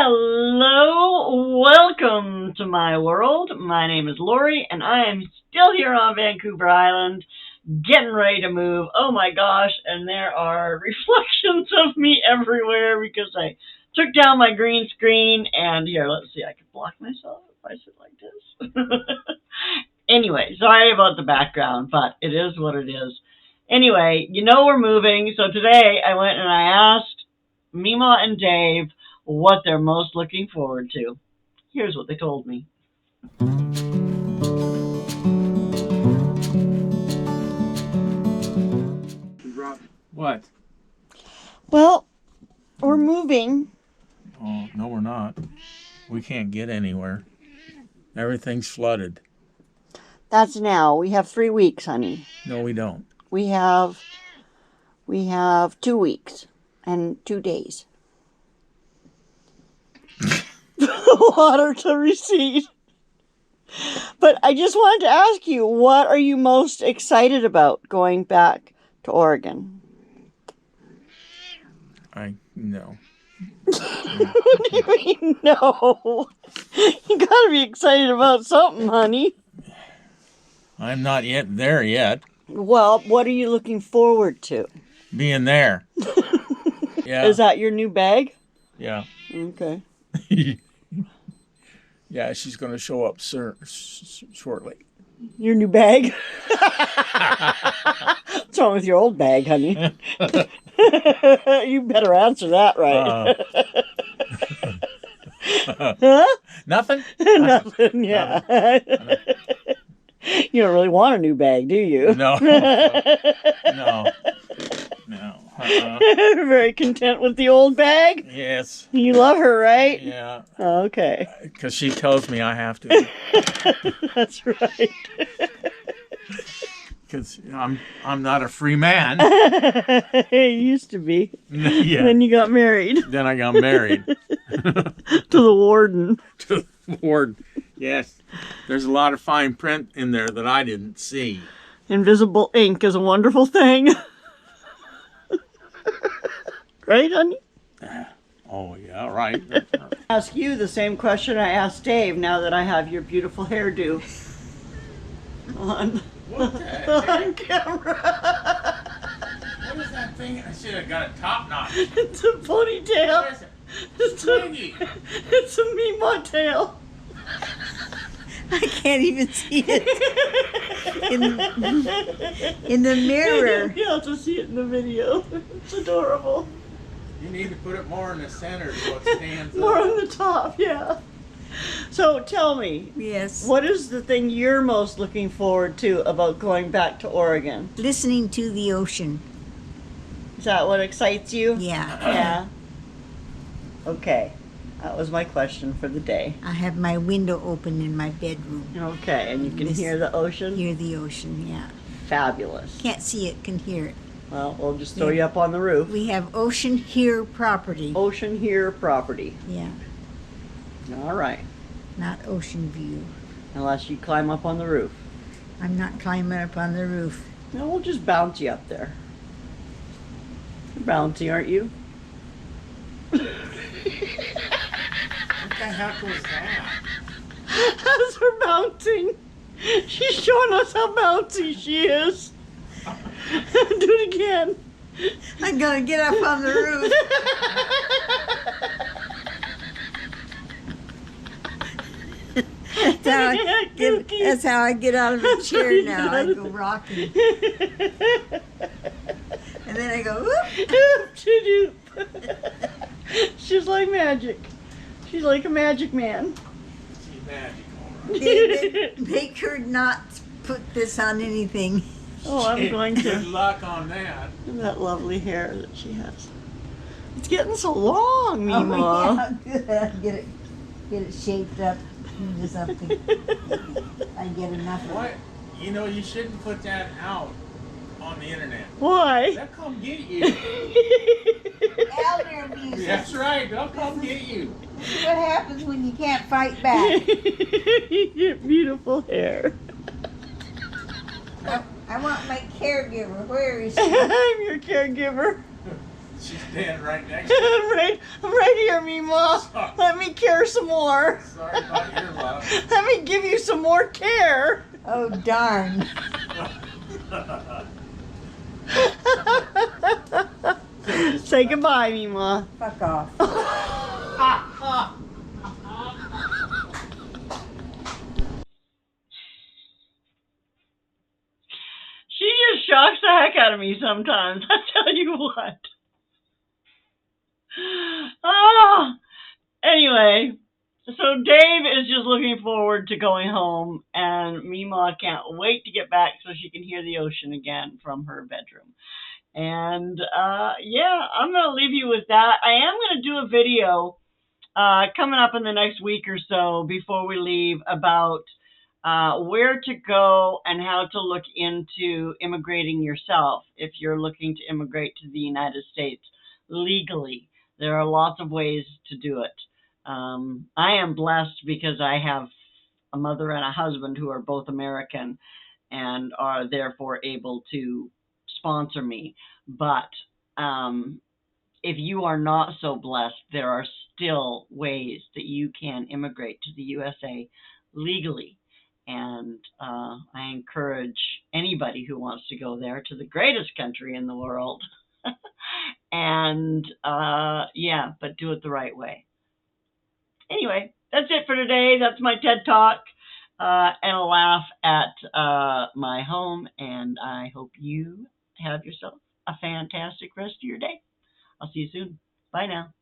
Hello, welcome to my world. My name is Lorrie, and I am still here on Vancouver Island, getting ready to move. Oh my gosh, and there are reflections of me everywhere because I took down my green screen, and here, let's see, I can block myself if I sit like this. Anyway, sorry about the background, but it is what it is. Anyway, we're moving, so today I went and I asked Mima and Dave what they're most looking forward to. Here's what they told me. What? Well, we're moving. Oh, no, we're not. We can't get anywhere. Everything's flooded. That's now. We have 3 weeks, honey. No, we don't. We have 2 weeks and 2 days. Water to receipt. But I just wanted to ask you, what are you most excited about going back to Oregon? No. What do you mean, no? You gotta be excited about something, honey. I'm not yet there yet. Well, what are you looking forward to? Being there. Yeah. Is that your new bag? Yeah. Okay. Yeah, she's going to show up shortly. Your new bag? What's wrong with your old bag, honey? You better answer that right. Huh? Nothing? Nothing, yeah. You don't really want a new bag, do you? No. No. Very content with the old bag? Yes. You love her, right? Yeah. Okay. Because she tells me I have to. That's right. Because I'm not a free man. You used to be. Yeah. Then you got married. Then I got married. To the warden. To the warden. Yes. There's a lot of fine print in there that I didn't see. Invisible ink is a wonderful thing. Right, honey? Oh, yeah, right. Ask you the same question I asked Dave now that I have your beautiful hairdo on camera. What is that thing? I should have got a top knot. It's a ponytail. What is it? It's a Mima tail. I can't even see it in the mirror. You'll have to see it in the video. It's adorable. You need to put it more in the center so it stands More up. on the top, yeah. So tell me, Yes. what is the thing you're most looking forward to about going back to Oregon? Listening to the ocean. Is that what excites you? Yeah. Yeah. Okay. That was my question for the day. I have my window open in my bedroom. Okay, and you can hear the ocean? Hear the ocean, yeah. Fabulous. Can't see it, can hear it. Well, we'll just throw you up on the roof. We have ocean here property. Ocean here property. Yeah. All right. Not ocean view. Unless you climb up on the roof. I'm not climbing up on the roof. No, we'll just bounce you up there. You're bouncy, aren't you? What the heck was that? That's her bouncing. She's showing us how bouncy she is. Do it again. I'm gonna get up on the roof. That's how I get out of the chair now. I go rocking. And then I go, whoop. She's like magic. She's like a magic man. She's magic, all right. David, make her not put this on anything. Oh, I'm going Good to. luck on that. That lovely hair that she has. It's getting so long, Mima. Oh, yeah, good. Get it shaped up into something. I get enough of What? it. You shouldn't put that out on the internet. Why? They'll come get you. Elder abuse. That's right. They'll come get you. This is what happens when you can't fight back. You get beautiful hair. I want my caregiver. Where is she? I'm your caregiver. She's standing right next to you. I'm right here, Mima. Sorry. Let me care some more. Sorry about your luck. Let me give you some more care. Oh, darn. Say goodbye, Mima. Fuck off. She just shocks the heck out of me sometimes. I tell you what. Oh, anyway, so Dave is just looking forward to going home, and Mima can't wait to get back so she can hear the ocean again from her bedroom. And yeah, I'm going to leave you with that. I am going to do a video coming up in the next week or so before we leave about where to go and how to look into immigrating yourself if you're looking to immigrate to the United States legally. There are lots of ways to do it. I am blessed because I have a mother and a husband who are both American and are therefore able to sponsor me. But if you are not so blessed, there are still ways that you can immigrate to the USA legally. And I encourage anybody who wants to go there to the greatest country in the world. And yeah, but do it the right way. Anyway, that's it for today. That's my TED Talk and a laugh at my home. And I hope you have yourself a fantastic rest of your day. I'll see you soon. Bye now.